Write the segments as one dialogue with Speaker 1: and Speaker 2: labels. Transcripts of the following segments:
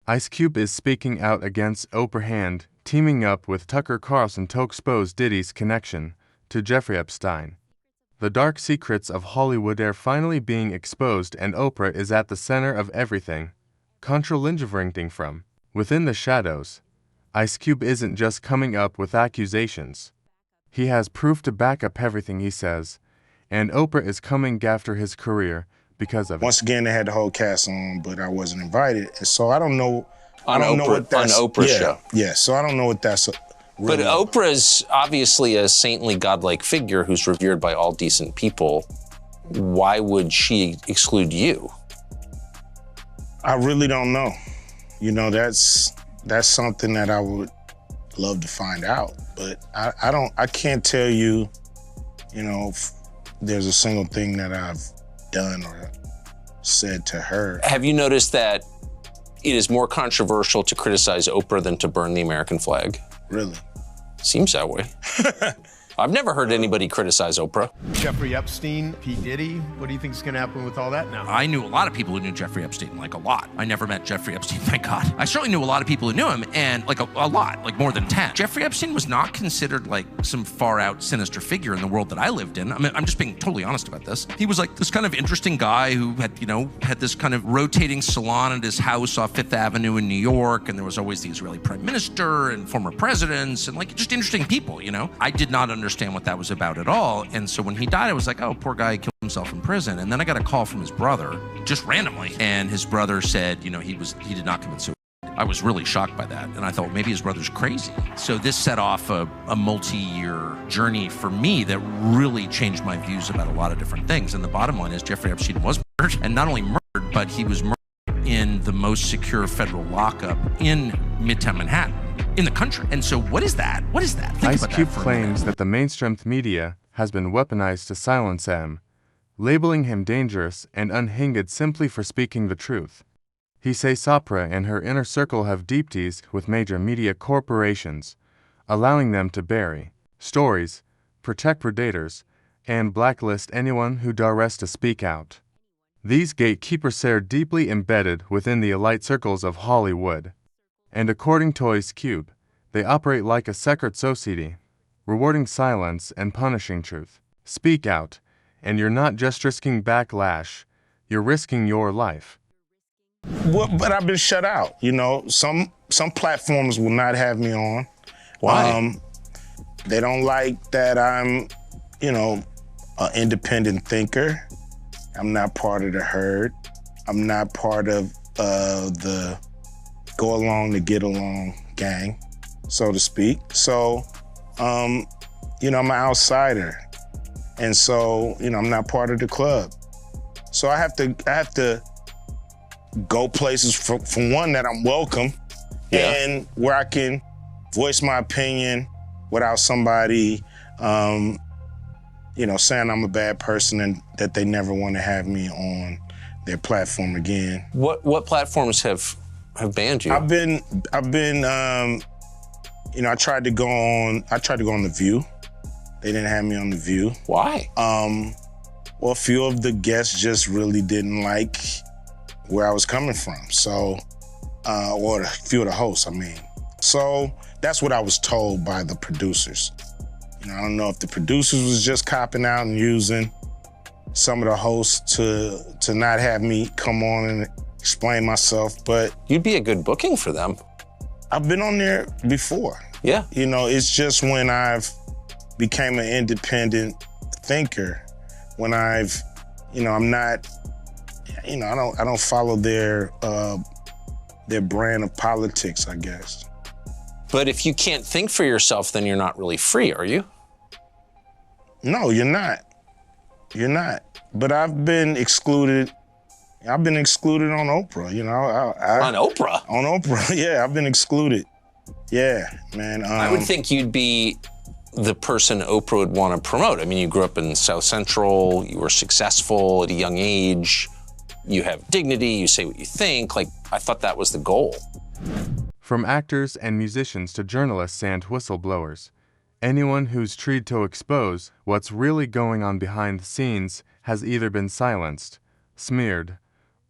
Speaker 1: Ice Cube is speaking out against Oprah Hand, teaming up with Tucker Carlson to expose Diddy's connection to Jeffrey Epstein. The dark secrets of Hollywood are finally being exposed, and Oprah is at the center of everything. Controlingering from within the shadows. Ice Cube isn't just coming up with accusations. He has proof to back up everything he says, and Oprah is coming after his career because of it.
Speaker 2: Once again, they had the whole cast on, but I wasn't invited, and so I don't know.
Speaker 3: On Oprah's show.
Speaker 2: Yeah, so I don't know what that's.
Speaker 3: But Oprah's obviously a saintly, godlike figure who's revered by all decent people. Why would she exclude you?
Speaker 2: I really don't know. You know, that's something that I would love to find out. But I can't tell you, you know, if there's a single thing that I've done or said to her.
Speaker 3: Have you noticed that it is more controversial to criticize Oprah than to burn the American flag?
Speaker 2: Really?
Speaker 3: Seems that way. I've never heard anybody criticize Oprah.
Speaker 4: Jeffrey Epstein, P. Diddy, what do you think is going to happen with all that now?
Speaker 5: I knew a lot of people who knew Jeffrey Epstein, like a lot. I never met Jeffrey Epstein, thank God. I certainly knew a lot of people who knew him, and like a lot, like more than 10. Jeffrey Epstein was not considered like some far out sinister figure in the world that I lived in. I mean, I'm just being totally honest about this. He was like this kind of interesting guy who had, you know, had this kind of rotating salon at his house off Fifth Avenue in New York, and there was always the Israeli prime minister and former presidents and like just interesting people, you know? I did not understand what that was about at all. And so when he died, I was like, oh, poor guy killed himself in prison. And then I got a call from his brother, just randomly. And his brother said, you know, he did not commit suicide. I was really shocked by that. And I thought, well, maybe his brother's crazy. So this set off a multi-year journey for me that really changed my views about a lot of different things. And the bottom line is Jeffrey Epstein was murdered, and not only murdered, but he was murdered in the most secure federal lockup in Midtown Manhattan. In the country. And so what is that? What is that?
Speaker 1: Ice Cube claims that the mainstream media has been weaponized to silence him, labeling him dangerous and unhinged simply for speaking the truth. He says Oprah and her inner circle have deep ties with major media corporations, allowing them to bury stories, protect predators, and blacklist anyone who dares to speak out. These gatekeepers are deeply embedded within the elite circles of Hollywood. And according to Ice Cube, they operate like a secret society, rewarding silence and punishing truth. Speak out, and you're not just risking backlash, you're risking your life.
Speaker 2: Well, but I've been shut out. You know, some platforms will not have me on.
Speaker 3: Why?
Speaker 2: They don't like that I'm, you know, an independent thinker. I'm not part of the herd. I'm not part of the go along to get along gang, so to speak. So, you know, I'm an outsider. And so, you know, I'm not part of the club. So I have to go places for one that I'm welcome, and where I can voice my opinion without somebody, you know, saying I'm a bad person and that they never want to have me on their platform again.
Speaker 3: What platforms have banned you?
Speaker 2: I've been, you know, I tried to go on The View. They didn't have me on The View.
Speaker 3: Why?
Speaker 2: Well, a few of the guests just really didn't like where I was coming from. So, or a few of the hosts, I mean. So that's what I was told by the producers. You know, I don't know if the producers was just copping out and using some of the hosts to not have me come on and explain myself, but...
Speaker 3: You'd be a good booking for them.
Speaker 2: I've been on there before.
Speaker 3: Yeah.
Speaker 2: You know, it's just when I've became an independent thinker, when I've, you know, I'm not, you know, I don't follow their brand of politics, I guess.
Speaker 3: But if you can't think for yourself, then you're not really free, are you?
Speaker 2: No, you're not. You're not. But I've been excluded. I've been excluded on Oprah, you know.
Speaker 3: On Oprah?
Speaker 2: On Oprah, yeah, I've been excluded. Yeah, man.
Speaker 3: I would think you'd be the person Oprah would want to promote. I mean, you grew up in South Central, you were successful at a young age, you have dignity, you say what you think. Like, I thought that was the goal.
Speaker 1: From actors and musicians to journalists and whistleblowers, anyone who's tried to expose what's really going on behind the scenes has either been silenced, smeared,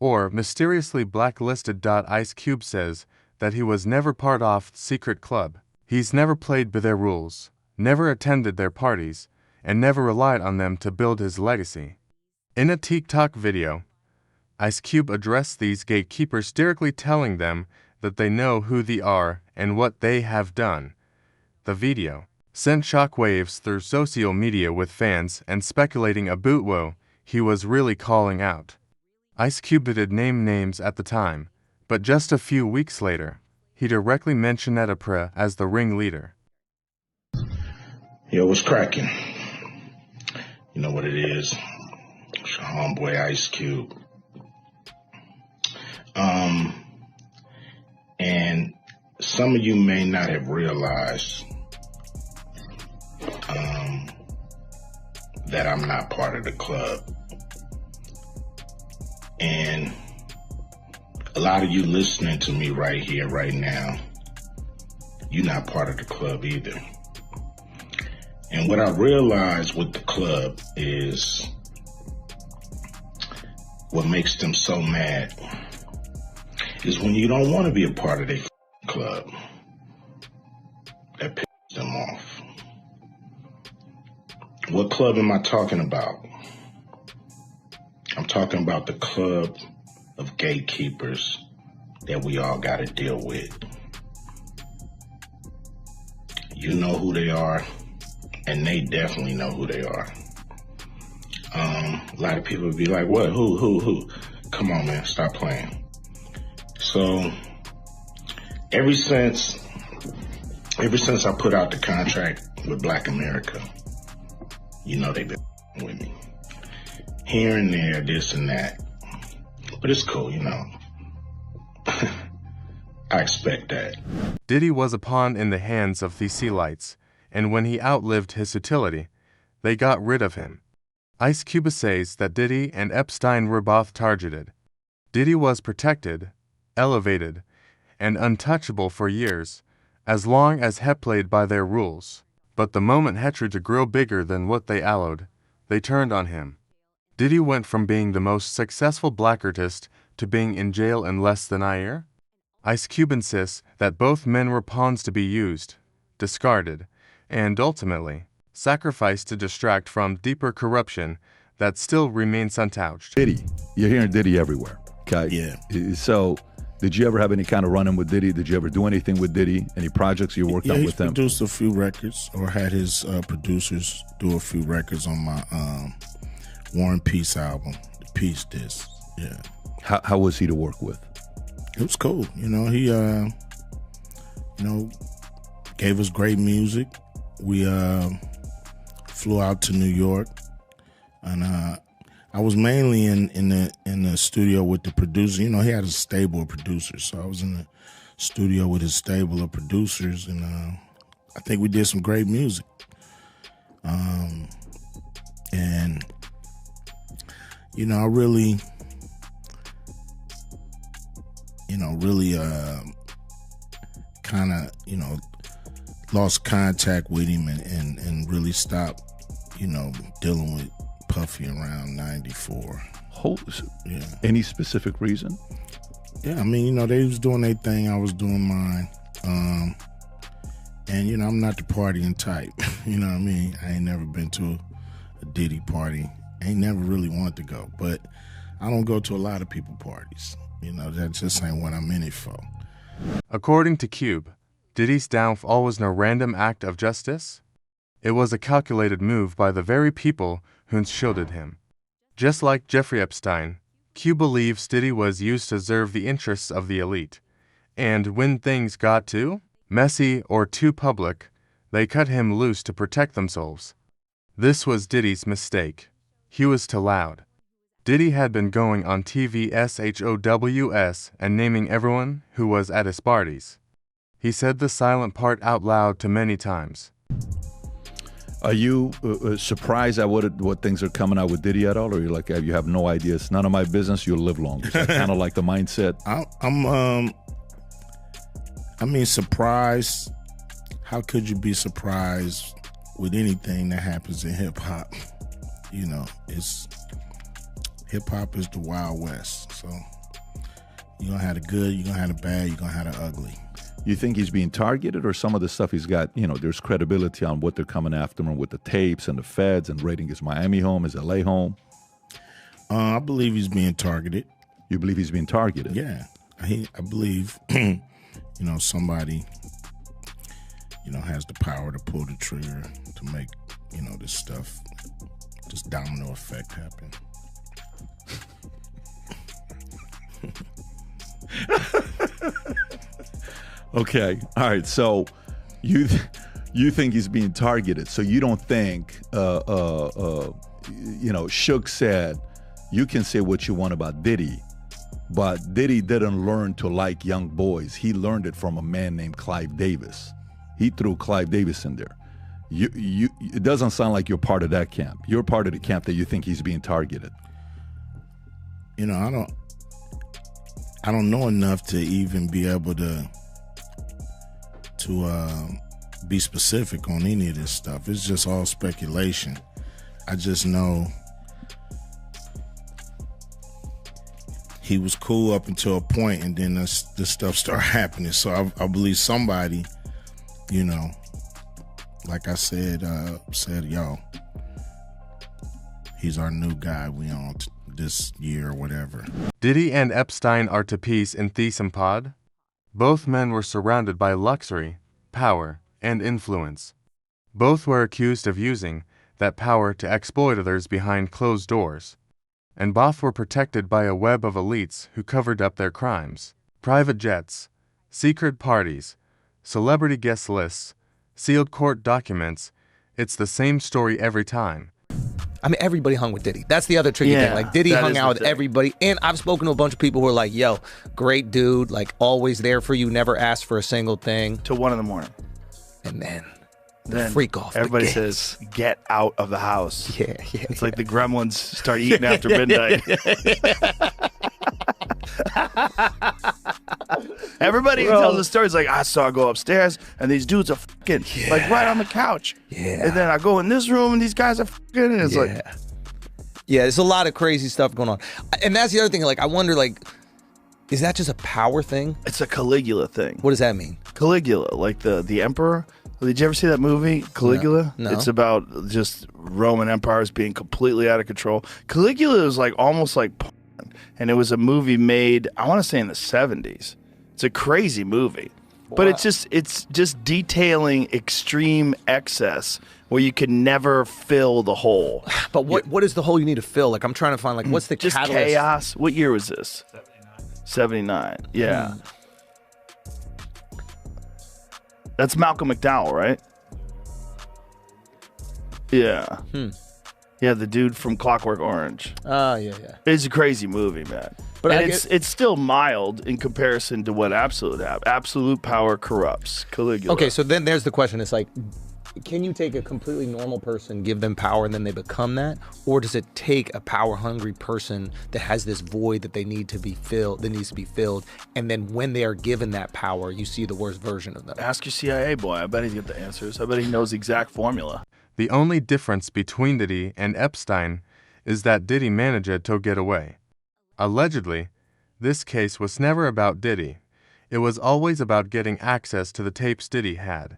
Speaker 1: Or mysteriously blacklisted. Ice Cube says that he was never part of the secret club. He's never played by their rules, never attended their parties, and never relied on them to build his legacy. In a TikTok video, Ice Cube addressed these gatekeepers, directly telling them that they know who they are and what they have done. The video sent shockwaves through social media, with fans and speculating about what he was really calling out. Ice Cube didn't name names at the time, but just a few weeks later, he directly mentioned Oprah as the ringleader.
Speaker 2: Yo, what's cracking? You know what it is. It's your homeboy Ice Cube. And some of you may not have realized that I'm not part of the club. And a lot of you listening to me right here, right now, you're not part of the club either. And what I realized with the club is what makes them so mad is when you don't want to be a part of their club. That pisses them off. What club am I talking about? I'm talking about the club of gatekeepers that we all got to deal with. You know who they are, and they definitely know who they are. A lot of people would be like, what, who? Come on, man, stop playing. So, ever since I put out the contract with Black America, you know they've been with me. Here and there, this and that. But it's cool, you know. I expect that.
Speaker 1: Diddy was a pawn in the hands of the sea lights, and when he outlived his utility, they got rid of him. Ice Cube says that Diddy and Epstein were both targeted. Diddy was protected, elevated, and untouchable for years, as long as he played by their rules. But the moment he tried to grow bigger than what they allowed, they turned on him. Diddy went from being the most successful black artist to being in jail in less than a year. Ice Cube insists that both men were pawns to be used, discarded, and ultimately sacrificed to distract from deeper corruption that still remains untouched.
Speaker 6: Diddy, you're hearing Diddy everywhere, okay?
Speaker 2: Yeah.
Speaker 6: So, did you ever have any kind of run-in with Diddy? Did you ever do anything with Diddy? Any projects you worked on with him?
Speaker 2: He produced a few records, or had his producers do a few records on my War and Peace album, the Peace Disc. Yeah.
Speaker 6: How was he to work with?
Speaker 2: It was cool. You know, he gave us great music. We flew out to New York, and I was mainly in the studio with the producer. You know, he had a stable of producers, so I was in the studio with his stable of producers, and I think we did some great music. And you know, I really kind of, lost contact with him and really stopped, dealing with Puffy around 94.
Speaker 6: Yeah. Any specific reason?
Speaker 2: Yeah, I mean, they was doing their thing, I was doing mine. And, I'm not the partying type. You know what I mean? I ain't never been to a Diddy party. Ain't never really wanted to go. But I don't go to a lot of people parties. That just ain't what I'm in it for.
Speaker 1: According to Cube, Diddy's downfall was no random act of justice. It was a calculated move by the very people who shielded him. Just like Jeffrey Epstein, Cube believes Diddy was used to serve the interests of the elite. And when things got too messy or too public, they cut him loose to protect themselves. This was Diddy's mistake. He was too loud. Diddy had been going on TV SHOWS and naming everyone who was at his parties. He said the silent part out loud too many times.
Speaker 6: Are you surprised at what things are coming out with Diddy at all, or you like you have no idea? It's none of my business. You'll live longer. Kind of like the mindset.
Speaker 2: I'm surprised. How could you be surprised with anything that happens in hip hop? Hip hop is the Wild West. So you're gonna have the good, you're gonna have the bad, you're gonna have the ugly.
Speaker 6: You think he's being targeted, or some of the stuff he's got, there's credibility on what they're coming after him with the tapes and the feds and raiding his Miami home, his LA home?
Speaker 2: I believe he's being targeted.
Speaker 6: You believe he's being targeted?
Speaker 2: Yeah. I believe, somebody, has the power to pull the trigger to make, this stuff, this domino effect happen.
Speaker 6: Okay. All right. So you think he's being targeted. So you don't think, Suge said, you can say what you want about Diddy, but Diddy didn't learn to like young boys. He learned it from a man named Clive Davis. He threw Clive Davis in there. It doesn't sound like you're part of that camp. You're part of the camp that you think he's being targeted.
Speaker 2: I don't know enough to even be able to be specific on any of this stuff. It's just all speculation. I just know he was cool up until a point, and then this stuff started happening. So I believe somebody, like I said, yo, he's our new guy. We on this year or whatever.
Speaker 1: Diddy and Epstein are to peace in Thesum Pod. Both men were surrounded by luxury, power, and influence. Both were accused of using that power to exploit others behind closed doors. And both were protected by a web of elites who covered up their crimes. Private jets, secret parties, celebrity guest lists, sealed court documents. It's the same story every time.
Speaker 7: I mean, everybody hung with Diddy. That's the other tricky thing. Like, Diddy hung out with everybody. And I've spoken to a bunch of people who are like, yo, great dude, like, always there for you, never asked for a single thing.
Speaker 8: Till 1 a.m.
Speaker 7: And then freak off.
Speaker 8: Everybody says, get out of the house.
Speaker 7: Yeah.
Speaker 8: It's like the gremlins start eating after midnight. Everybody who tells the stories like, I saw her go upstairs and these dudes are fucking like right on the couch.
Speaker 7: Yeah.
Speaker 8: And then I go in this room and these guys are fucking, and it's like,
Speaker 7: yeah, there's a lot of crazy stuff going on. And that's the other thing. Like, I wonder, like, is that just a power thing?
Speaker 8: it's a Caligula thing.
Speaker 7: What does that mean?
Speaker 8: Caligula, like the emperor. Did you ever see that movie, Caligula?
Speaker 7: No.
Speaker 8: It's about just Roman empires being completely out of control. Caligula is like almost like porn, and it was a movie made, I want to say in the 70s. It's a crazy movie. But it's just detailing extreme excess where you can never fill the hole.
Speaker 7: But what is the hole you need to fill? Like, I'm trying to find, like, what's the
Speaker 8: Just
Speaker 7: catalyst?
Speaker 8: chaos. What year was this? 79. Yeah. That's Malcolm McDowell, right? Yeah. Yeah, the dude from Clockwork Orange.
Speaker 7: Oh, yeah.
Speaker 8: It's a crazy movie, man.
Speaker 7: But
Speaker 8: and it's still mild in comparison to what Absolute have. Absolute power corrupts. Caligula.
Speaker 7: Okay, so then there's the question. It's like, can you take a completely normal person, give them power, and then they become that? Or does it take a power-hungry person that has this void that needs to be filled, and then when they are given that power, you see the worst version of them?
Speaker 8: Ask your CIA boy. I bet he's got the answers. I bet he knows the exact formula.
Speaker 1: The only difference between Diddy and Epstein is that Diddy managed to get away. Allegedly, this case was never about Diddy. It was always about getting access to the tapes Diddy had.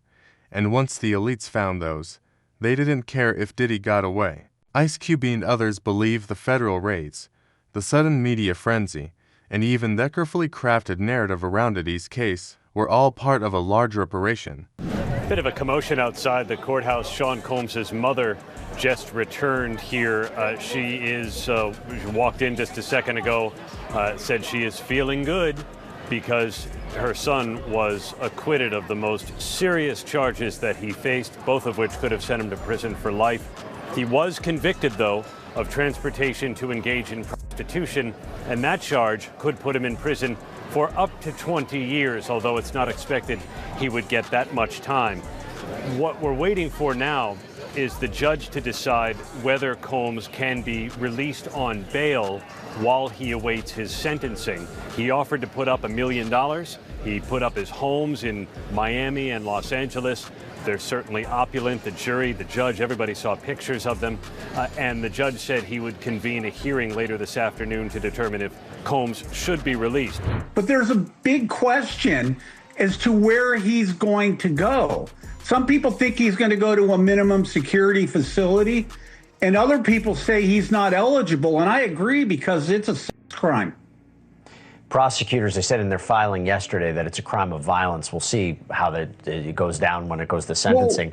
Speaker 1: And once the elites found those, they didn't care if Diddy got away. Ice Cube and others believe the federal raids, the sudden media frenzy, and even the carefully crafted narrative around Diddy's case were all part of a larger operation.
Speaker 9: Bit of a commotion outside the courthouse. Sean Combs' mother just returned here. She walked in just a second ago, said she is feeling good because her son was acquitted of the most serious charges that he faced, both of which could have sent him to prison for life. He was convicted, though, of transportation to engage in prostitution, and that charge could put him in prison for up to 20 years, although it's not expected he would get that much time. What we're waiting for now is the judge to decide whether Combs can be released on bail while he awaits his sentencing. He offered to put up $1 million. He put up his homes in Miami and Los Angeles. They're certainly opulent. The jury, the judge, everybody saw pictures of them. And the judge said he would convene a hearing later this afternoon to determine if Combs should be released.
Speaker 10: But there's a big question as to where he's going to go. Some people think he's going to go to a minimum security facility, and other people say he's not eligible. And I agree, because it's a sex crime.
Speaker 11: Prosecutors, they said in their filing yesterday that it's a crime of violence. We'll see how it goes down when it goes to sentencing.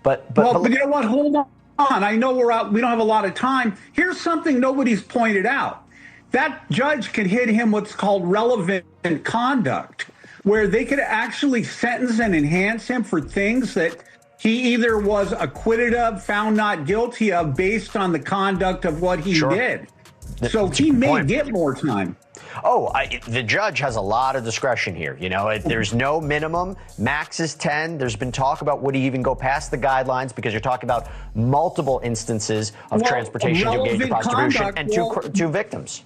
Speaker 11: But
Speaker 10: you know what? Hold on. I know we're out. We don't have a lot of time. Here's something nobody's pointed out. That judge could hit him what's called relevant conduct, where they could actually sentence and enhance him for things that he either was acquitted of, found not guilty of, based on the conduct of what he did. So he may get more time.
Speaker 11: The judge has a lot of discretion here. You know, there's no minimum. Max is 10. There's been talk about would he even go past the guidelines, because you're talking about multiple instances of transportation to engage in prostitution and two victims.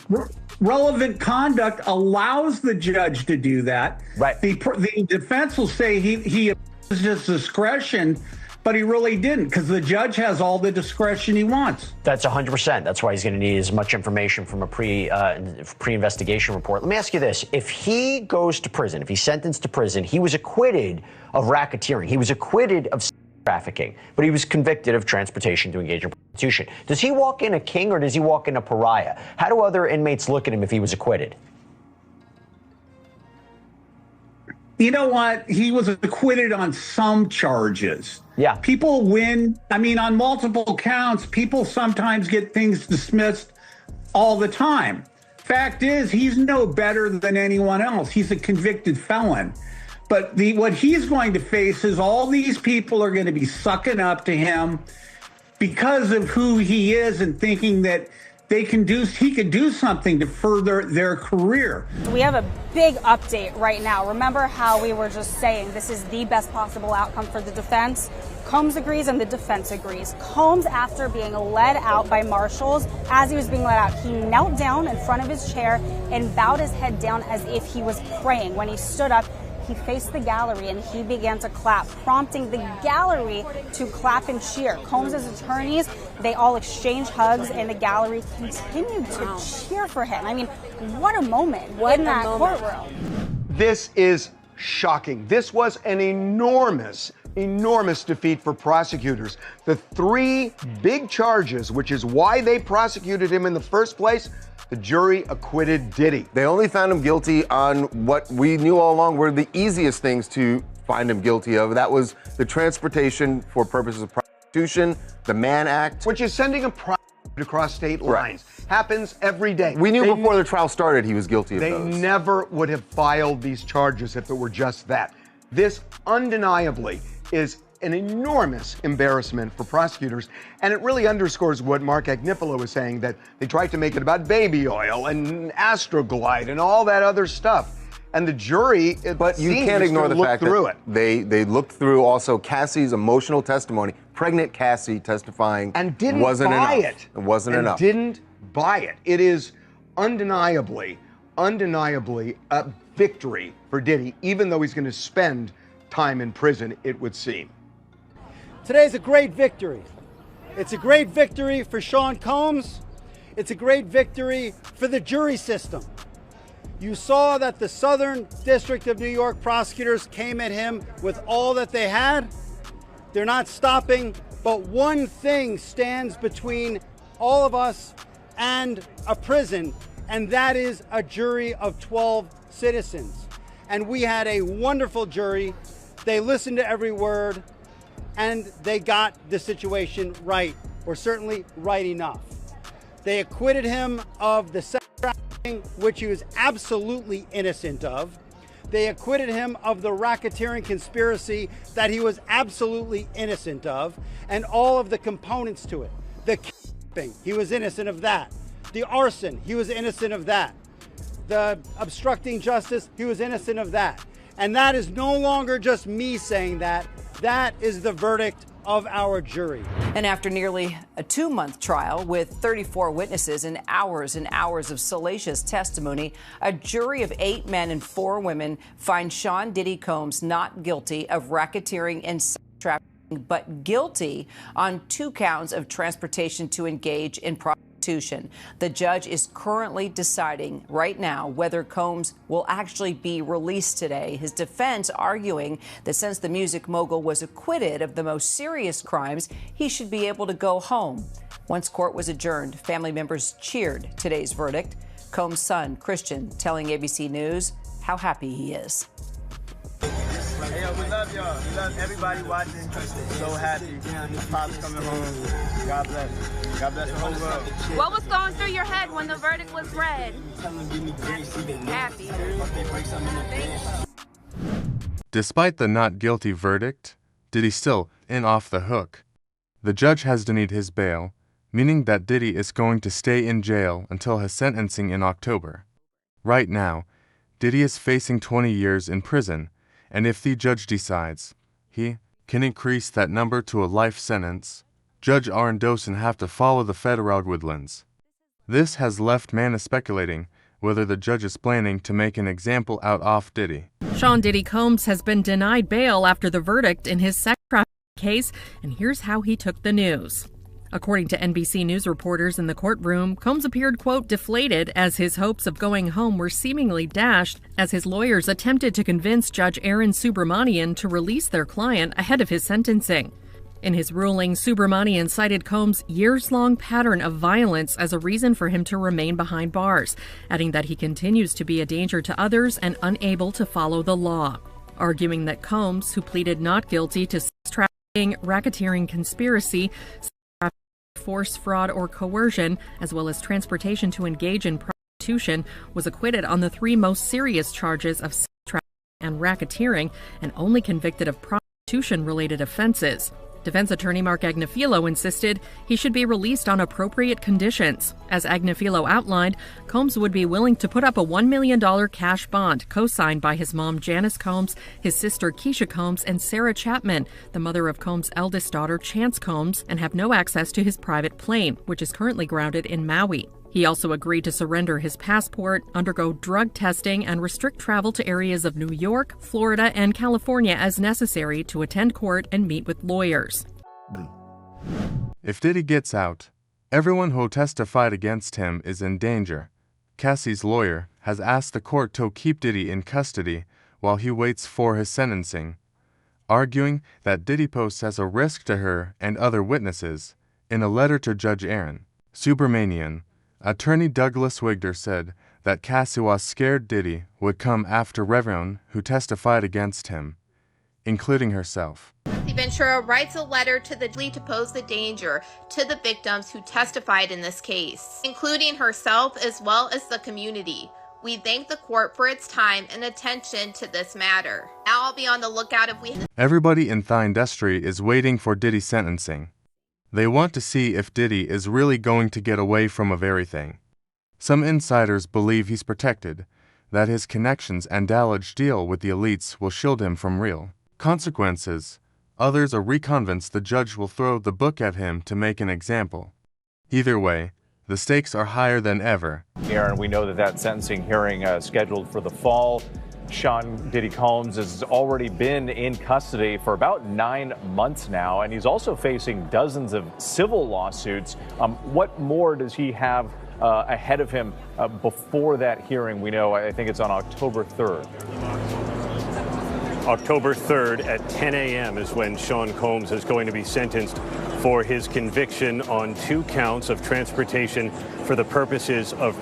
Speaker 10: Relevant conduct allows the judge to do that.
Speaker 11: Right.
Speaker 10: The defense will say he used his discretion, but he really didn't, because the judge has all the discretion he wants.
Speaker 11: That's 100%. That's why he's going to need as much information from a pre-investigation report. Let me ask you this. If he goes to prison, if he's sentenced to prison, he was acquitted of racketeering. He was acquitted of trafficking, but he was convicted of transportation to engage in prostitution. Does he walk in a king, or does he walk in a pariah? How do other inmates look at him if he was acquitted?
Speaker 10: You know what? He was acquitted on some charges.
Speaker 11: Yeah.
Speaker 10: People win. I mean, on multiple counts, people sometimes get things dismissed all the time. Fact is, he's no better than anyone else. He's a convicted felon. But what he's going to face is all these people are going to be sucking up to him because of who he is, and thinking that he could do something to further their career.
Speaker 12: We have a big update right now. Remember how we were just saying this is the best possible outcome for the defense? Combs agrees and the defense agrees. Combs, after being led out by marshals, as he was being let out, he knelt down in front of his chair and bowed his head down as if he was praying. When he stood up, he faced the gallery and he began to clap, prompting the gallery to clap and cheer. Combs' attorneys, they all exchanged hugs, and the gallery continued to cheer for him. I mean, what a moment in that courtroom.
Speaker 13: This is shocking. This was an enormous defeat for prosecutors. The 3 big charges, which is why they prosecuted him in the first place, the jury acquitted Diddy.
Speaker 14: They only found him guilty on what we knew all along were the easiest things to find him guilty of. That was the transportation for purposes of prostitution, the Mann Act.
Speaker 13: Which is sending a prostitute across state lines. Happens every day.
Speaker 14: We knew before the trial started he was guilty of those.
Speaker 13: They never would have filed these charges if it were just that. This undeniably is an enormous embarrassment for prosecutors, and it really underscores what Mark Agnifilo was saying, that they tried to make it about baby oil and Astroglide and all that other stuff. And the jury,
Speaker 14: but you can't ignore the fact that they looked through also Cassie's emotional testimony, pregnant Cassie testifying,
Speaker 13: and didn't
Speaker 14: wasn't
Speaker 13: buy
Speaker 14: enough.
Speaker 13: it.
Speaker 14: It wasn't enough.
Speaker 13: Didn't buy it. It is undeniably a victory for Diddy, even though he's going to spend time in prison, it would seem.
Speaker 15: Today's a great victory. It's a great victory for Sean Combs. It's a great victory for the jury system. You saw that the Southern District of New York prosecutors came at him with all that they had. They're not stopping, but one thing stands between all of us and a prison, and that is a jury of 12 citizens. And we had a wonderful jury. They listened to every word, and they got the situation right, or certainly right enough. They acquitted him of the sex trafficking, which he was absolutely innocent of. They acquitted him of the racketeering conspiracy that he was absolutely innocent of, and all of the components to it. The kidnapping, he was innocent of that. The arson, he was innocent of that. The obstructing justice, he was innocent of that. And that is no longer just me saying that. That is the verdict of our jury.
Speaker 16: And after nearly a 2-month trial with 34 witnesses and hours of salacious testimony, a jury of 8 men and 4 women finds Sean Diddy Combs not guilty of racketeering and sex trafficking, but guilty on 2 counts of transportation to engage in prostitution. prostitution. The judge is currently deciding right now whether Combs will actually be released today. His defense arguing that since the music mogul was acquitted of the most serious crimes, he should be able to go home. Once court was adjourned, family members cheered today's verdict. Combs' son, Christian, telling ABC News how happy he is.
Speaker 17: Hey, yo, we love y'all. We love everybody watching. So happy. Pop's coming home. God bless. God bless the whole world.
Speaker 18: What was going through your head when the verdict was read? Happy.
Speaker 1: Despite the not guilty verdict, Diddy still in off the hook. The judge has denied his bail, meaning that Diddy is going to stay in jail until his sentencing in October. Right now, Diddy is facing 20 years in prison, and if the judge decides he can increase that number to a life sentence, Judge Arondoson have to follow the federal guidelines. This has left many speculating whether the judge is planning to make an example out of Diddy.
Speaker 19: Sean Diddy Combs has been denied bail after the verdict in his sex trafficking case, and here's how he took the news. According to NBC News reporters in the courtroom, Combs appeared, quote, deflated as his hopes of going home were seemingly dashed as his lawyers attempted to convince Judge Aaron Subramanian to release their client ahead of his sentencing. In his ruling, Subramanian cited Combs' years-long pattern of violence as a reason for him to remain behind bars, adding that he continues to be a danger to others and unable to follow the law, arguing that Combs, who pleaded not guilty to sex trafficking, racketeering conspiracy, force, fraud, or coercion, as well as transportation to engage in prostitution, was acquitted on the three most serious charges of sex trafficking and racketeering and only convicted of prostitution-related offenses. Defense attorney Mark Agnifilo insisted he should be released on appropriate conditions. As Agnifilo outlined, Combs would be willing to put up a $1 million cash bond, co-signed by his mom Janice Combs, his sister Keisha Combs, and Sarah Chapman, the mother of Combs' eldest daughter Chance Combs, and have no access to his private plane, which is currently grounded in Maui. He also agreed to surrender his passport, undergo drug testing, and restrict travel to areas of New York, Florida, and California as necessary to attend court and meet with lawyers.
Speaker 1: If Diddy gets out, everyone who testified against him is in danger. Cassie's lawyer has asked the court to keep Diddy in custody while he waits for his sentencing, arguing that Diddy poses as a risk to her and other witnesses. In a letter to Judge Aaron Subramanian, attorney Douglas Wigder said that Cassie was scared Diddy would come after everyone who testified against him, including herself.
Speaker 18: Ventura writes a letter to the plea to pose the danger to the victims who testified in this case, including herself as well as the community. We thank the court for its time and attention to this matter. Now I'll be on the lookout if we...
Speaker 1: Everybody in the industry is waiting for Diddy's sentencing. They want to see if Diddy is really going to get away from everything. Some insiders believe he's protected, that his connections and alleged deal with the elites will shield him from real consequences. Others are reconvinced the judge will throw the book at him to make an example. Either way, the stakes are higher than ever.
Speaker 20: Aaron, we know that sentencing hearing scheduled for the fall. Sean Diddy Combs has already been in custody for about 9 months now, and he's also facing dozens of civil lawsuits. What more does he have ahead of him before that hearing? We know, I think it's on October 3rd.
Speaker 9: October 3rd at 10 a.m. is when Sean Combs is going to be sentenced for his conviction on 2 counts of transportation for the purposes of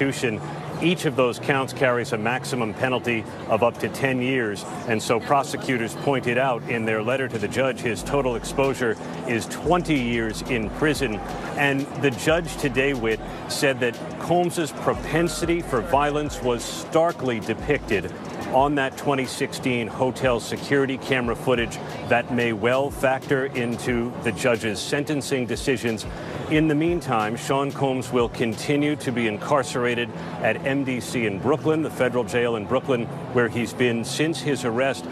Speaker 9: prostitution. Each of those counts carries a maximum penalty of up to 10 years. And so prosecutors pointed out in their letter to the judge his total exposure is 20 years in prison. And the judge today, Whit, said that Combs's propensity for violence was starkly depicted on that 2016 hotel security camera footage that may well factor into the judge's sentencing decisions. In the meantime, Sean Combs will continue to be incarcerated at MDC in Brooklyn, the federal jail in Brooklyn, where he's been since his arrest.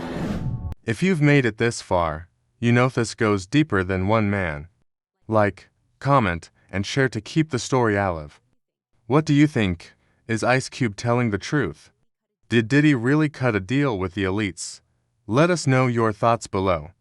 Speaker 1: If you've made it this far, you know this goes deeper than one man. Like, comment, and share to keep the story alive. What do you think? Is Ice Cube telling the truth? Did Diddy really cut a deal with the elites? Let us know your thoughts below.